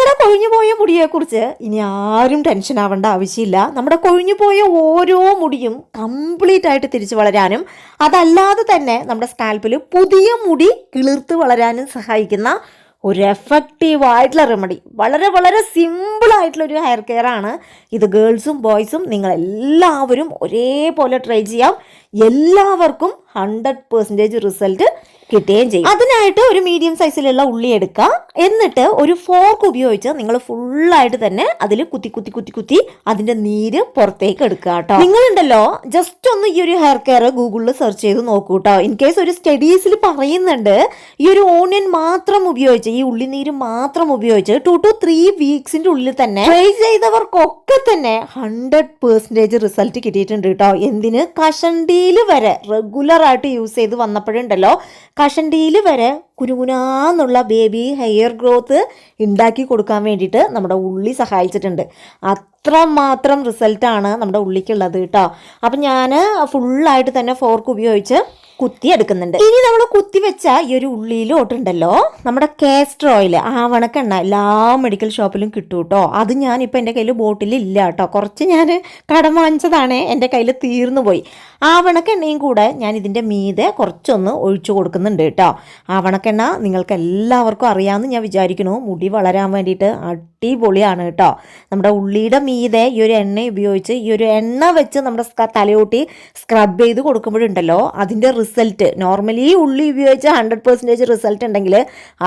നിങ്ങളുടെ കൊഴിഞ്ഞു പോയ മുടിയെക്കുറിച്ച് ഇനി ആരും ടെൻഷൻ ആവേണ്ട ആവശ്യമില്ല. നമ്മുടെ കൊഴിഞ്ഞു പോയ ഓരോ മുടിയും കംപ്ലീറ്റ് ആയിട്ട് തിരിച്ചു വളരാനും അതല്ലാതെ തന്നെ നമ്മുടെ സ്കാൽപ്പിൽ പുതിയ മുടി കിളിർത്ത് വളരാനും സഹായിക്കുന്ന ഒരു എഫക്റ്റീവ് ആയിട്ടുള്ള റെമഡി, വളരെ വളരെ സിമ്പിളായിട്ടുള്ളൊരു ഹെയർ കെയർ ആണ് ഇത്. ഗേൾസും ബോയ്സും നിങ്ങളെല്ലാവരും ഒരേപോലെ ട്രൈ ചെയ്യാം. എല്ലാവർക്കും 100% റിസൾട്ട് കിട്ടുകയും ചെയ്യും. അതിനായിട്ട് ഒരു മീഡിയം സൈസിലുള്ള ഉള്ളി എടുക്കുക. എന്നിട്ട് ഒരു ഫോർക്ക് ഉപയോഗിച്ച് നിങ്ങൾ ഫുള്ളായിട്ട് തന്നെ അതിൽ കുത്തി കുത്തി കുത്തി കുത്തി അതിന്റെ നീര് പുറത്തേക്ക് എടുക്കുക കേട്ടോ. നിങ്ങളുണ്ടല്ലോ ജസ്റ്റ് ഒന്ന് ഈ ഒരു ഹെയർ കെയർ ഗൂഗിളിൽ സെർച്ച് ചെയ്ത് നോക്കൂ കേട്ടോ. ഇൻ കേസ് ഒരു സ്റ്റഡീസിൽ പറയുന്നുണ്ട് ഈ ഒരു ഓണിയൻ മാത്രം ഉപയോഗിച്ച്, ഈ ഉള്ളിനീര് മാത്രം ഉപയോഗിച്ച് 2 to 3 വീക്സിന്റെ ഉള്ളിൽ തന്നെ ട്രൈ ചെയ്തവർക്കൊക്കെ തന്നെ 100% റിസൾട്ട് കിട്ടിയിട്ടുണ്ട് കേട്ടോ. എന്തിന്, കഷണ്ടിയിൽ വരെ റെഗുലർ ആയിട്ട് യൂസ് ചെയ്ത് വന്നപ്പോഴുണ്ടല്ലോ കഷണ്ടിയിൽ വരെ കുനുകുനാന്നുള്ള ബേബി ഹെയർ ഗ്രോത്ത് ഉണ്ടാക്കി കൊടുക്കാൻ വേണ്ടിയിട്ട് നമ്മുടെ ഉള്ളി സഹായിച്ചിട്ടുണ്ട്. അത്രമാത്രം റിസൾട്ടാണ് നമ്മുടെ ഉള്ളിക്കുള്ളത് കേട്ടോ. അപ്പം ഞാൻ ഫുള്ളായിട്ട് തന്നെ ഫോർക്ക് ഉപയോഗിച്ച് കുത്തി എടുക്കുന്നുണ്ട്. ഇനി നമ്മൾ കുത്തി വെച്ച ഈ ഒരു ഉള്ളിയിലോട്ടുണ്ടല്ലോ നമ്മുടെ കാസ്റ്റർ ഓയിൽ, ആവണക്കെണ്ണ എല്ലാ മെഡിക്കൽ ഷോപ്പിലും കിട്ടും കേട്ടോ. അത് ഞാനിപ്പോൾ എൻ്റെ കയ്യിൽ ബോട്ടിൽ ഇല്ല കേട്ടോ. കുറച്ച് ഞാൻ കടം വാങ്ങിച്ചതാണ്, എൻ്റെ കയ്യിൽ തീർന്നു പോയി. ആവണക്കെണ്ണയും കൂടെ ഞാൻ ഇതിൻ്റെ മീതെ കുറച്ചൊന്ന് ഒഴിച്ചു കൊടുക്കുന്നുണ്ട് കേട്ടോ. ആവണക്കെണ്ണ നിങ്ങൾക്ക് എല്ലാവർക്കും അറിയാമെന്ന് ഞാൻ വിചാരിക്കുന്നു. മുടി വളരാൻ വേണ്ടിയിട്ട് അടിപൊളിയാണ് കേട്ടോ. നമ്മുടെ ഉള്ളിയുടെ മീതെ ഈ ഒരു എണ്ണ ഉപയോഗിച്ച് ഈ ഒരു എണ്ണ വെച്ച് നമ്മുടെ തലയോട്ടി സ്ക്രബ് ചെയ്ത് കൊടുക്കുമ്പോഴുണ്ടല്ലോ അതിൻ്റെ റിസൾട്ട്, നോർമലി ഉള്ളി ഉപയോഗിച്ച് 100% റിസൾട്ട് ഉണ്ടെങ്കിൽ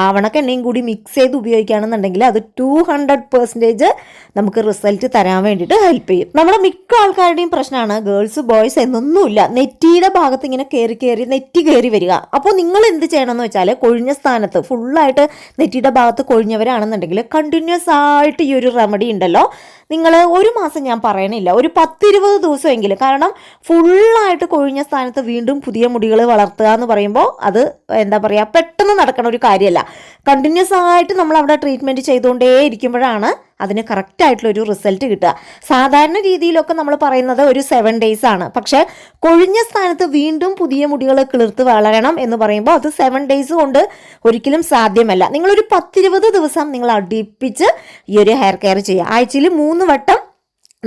ആവണക്കെണ്ണയും കൂടി മിക്സ് ചെയ്ത് ഉപയോഗിക്കുകയാണെന്നുണ്ടെങ്കിൽ അത് 200% നമുക്ക് റിസൾട്ട് തരാൻ വേണ്ടിയിട്ട് ഹെൽപ്പ് ചെയ്യും. നമ്മുടെ മിക്ക ആൾക്കാരുടെയും പ്രശ്നമാണ് ഗേൾസ് ബോയ്സ് എന്നൊന്നുമില്ല, നെറ്റിയുടെ ഭാഗത്ത് ഇങ്ങനെ കയറി നെറ്റി കയറി വരിക. അപ്പോൾ നിങ്ങൾ എന്ത് ചെയ്യണമെന്ന് വെച്ചാൽ കൊഴിഞ്ഞ സ്ഥാനത്ത് ഫുള്ളായിട്ട് നെറ്റിയുടെ ഭാഗത്ത് കൊഴിഞ്ഞവരാണെന്നുണ്ടെങ്കിൽ കണ്ടിന്യൂസ് ആയിട്ട് ഈ ഒരു റെമഡി ഉണ്ടല്ലോ നിങ്ങൾ ഒരു മാസം ഞാൻ പറയണില്ല, ഒരു 10-20 ദിവസമെങ്കിലും. കാരണം ഫുള്ളായിട്ട് കൊഴിഞ്ഞ സ്ഥാനത്ത് വീണ്ടും പുതിയ മുടികൾ വളർത്തുക എന്ന് പറയുമ്പോൾ അത് എന്താ പറയുക പെട്ടെന്ന് നടക്കണ ഒരു കാര്യമല്ല. കണ്ടിന്യൂസ് ആയിട്ട് നമ്മൾ അവിടെ ട്രീറ്റ്മെൻറ്റ് ചെയ്തുകൊണ്ടേ ഇരിക്കുമ്പോഴാണ് അതിന് കറക്റ്റായിട്ടുള്ളൊരു റിസൾട്ട് കിട്ടുക. സാധാരണ രീതിയിലൊക്കെ നമ്മൾ പറയുന്നത് ഒരു 7 days ആണ്. പക്ഷേ കൊഴിഞ്ഞ സ്ഥാനത്ത് വീണ്ടും പുതിയ മുടികൾ കിളിർത്ത് വളരണം എന്ന് പറയുമ്പോൾ അത് 7 days കൊണ്ട് ഒരിക്കലും സാധ്യമല്ല. നിങ്ങളൊരു 10-20 ദിവസം നിങ്ങൾ അടുപ്പിച്ച് ഈ ഒരു ഹെയർ കെയർ ചെയ്യുക. ആഴ്ചയിൽ 3 വട്ടം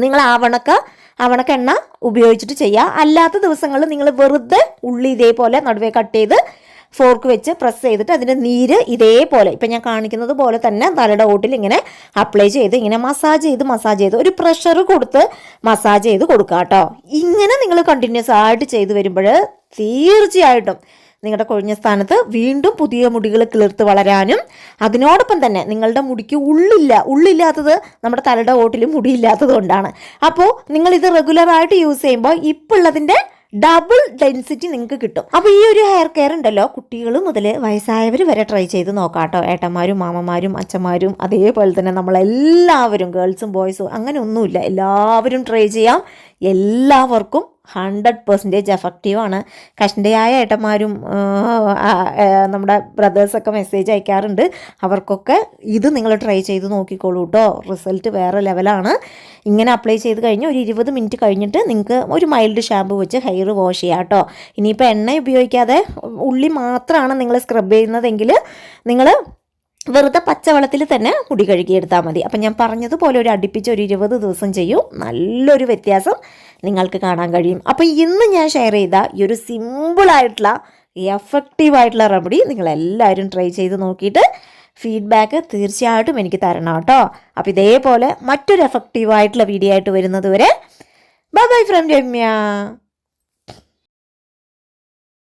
നിങ്ങൾ ആവണക്കെണ്ണ ഉപയോഗിച്ചിട്ട് ചെയ്യുക. അല്ലാത്ത ദിവസങ്ങളിൽ നിങ്ങൾ വെറുതെ ഉള്ളി ഇതേപോലെ നടുവേ കട്ട് ചെയ്ത് ഫോർക്ക് വെച്ച് പ്രസ് ചെയ്തിട്ട് അതിൻ്റെ നീര് ഇതേപോലെ ഇപ്പം ഞാൻ കാണിക്കുന്നത് പോലെ തന്നെ തലയുടെ ഓട്ടിൽ ഇങ്ങനെ അപ്ലൈ ചെയ്ത് ഇങ്ങനെ മസാജ് ചെയ്ത് ഒരു പ്രഷർ കൊടുത്ത് മസാജ് ചെയ്ത് കൊടുക്കുക കേട്ടോ. ഇങ്ങനെ നിങ്ങൾ കണ്ടിന്യൂസ് ആയിട്ട് ചെയ്ത് വരുമ്പോൾ തീർച്ചയായിട്ടും നിങ്ങളുടെ കൊഴിഞ്ഞ സ്ഥാനത്ത് വീണ്ടും പുതിയ മുടികൾ കിളിർത്ത് വളരാനും അതിനോടൊപ്പം തന്നെ നിങ്ങളുടെ മുടിക്ക് ഉള്ളില്ലാത്തത് നമ്മുടെ തലയുടെ ഓട്ടിൽ മുടിയില്ലാത്തത് കൊണ്ടാണ്. അപ്പോൾ നിങ്ങളിത് റെഗുലറായിട്ട് യൂസ് ചെയ്യുമ്പോൾ ഇപ്പോൾ ഉള്ളതിൻ്റെ ഡബിൾ ഡെൻസിറ്റി നിങ്ങൾക്ക് കിട്ടും. അപ്പോൾ ഈ ഒരു ഹെയർ കെയർ ഉണ്ടല്ലോ കുട്ടികൾ മുതൽ വയസ്സായവർ വരെ ട്രൈ ചെയ്ത് നോക്കാം കേട്ടോ. ഏട്ടന്മാരും മാമന്മാരും അച്ഛന്മാരും അതേപോലെ തന്നെ നമ്മളെല്ലാവരും ഗേൾസും ബോയ്സും അങ്ങനെ ഒന്നുമില്ല, എല്ലാവരും ട്രൈ ചെയ്യാം. എല്ലാവർക്കും 100% എഫക്റ്റീവാണ്. കഷണ്ടിയായ ഏട്ടന്മാരും നമ്മുടെ ബ്രദേഴ്സൊക്കെ മെസ്സേജ് അയക്കാറുണ്ട്. അവർക്കൊക്കെ ഇത് നിങ്ങൾ ട്രൈ ചെയ്ത് നോക്കിക്കോളൂ കേട്ടോ. റിസൾട്ട് വേറെ ലെവലാണ്. ഇങ്ങനെ അപ്ലൈ ചെയ്ത് കഴിഞ്ഞ് ഒരു 20 മിനിറ്റ് കഴിഞ്ഞിട്ട് നിങ്ങൾക്ക് ഒരു മൈൽഡ് ഷാമ്പു വെച്ച് ഹെയർ വാഷ് ചെയ്യാം കേട്ടോ. ഇനിയിപ്പോൾ എണ്ണ ഉപയോഗിക്കാതെ ഉള്ളി മാത്രമാണ് നിങ്ങൾ സ്ക്രബ് ചെയ്യുന്നതെങ്കിൽ നിങ്ങൾ വെറുതെ പച്ചവെള്ളത്തിൽ തന്നെ മുടി കഴുകിയെടുത്താൽ മതി. അപ്പം ഞാൻ പറഞ്ഞതുപോലെ ഒരു അടുപ്പിച്ച് ഒരു 20 ദിവസം ചെയ്യും, നല്ലൊരു വ്യത്യാസം നിങ്ങൾക്ക് കാണാൻ കഴിയും. അപ്പോൾ ഇന്ന് ഞാൻ ഷെയർ ചെയ്ത ഈ ഒരു സിമ്പിളായിട്ടുള്ള എഫക്റ്റീവായിട്ടുള്ള റെമഡി നിങ്ങളെല്ലാവരും ട്രൈ ചെയ്ത് നോക്കിയിട്ട് ഫീഡ്ബാക്ക് തീർച്ചയായിട്ടും എനിക്ക് തരണം കേട്ടോ. അപ്പോൾ ഇതേപോലെ മറ്റൊരു എഫക്റ്റീവായിട്ടുള്ള വീഡിയോ ആയിട്ട് വരുന്നത് വരെ ബൈ ഫ്രം രമ്യ.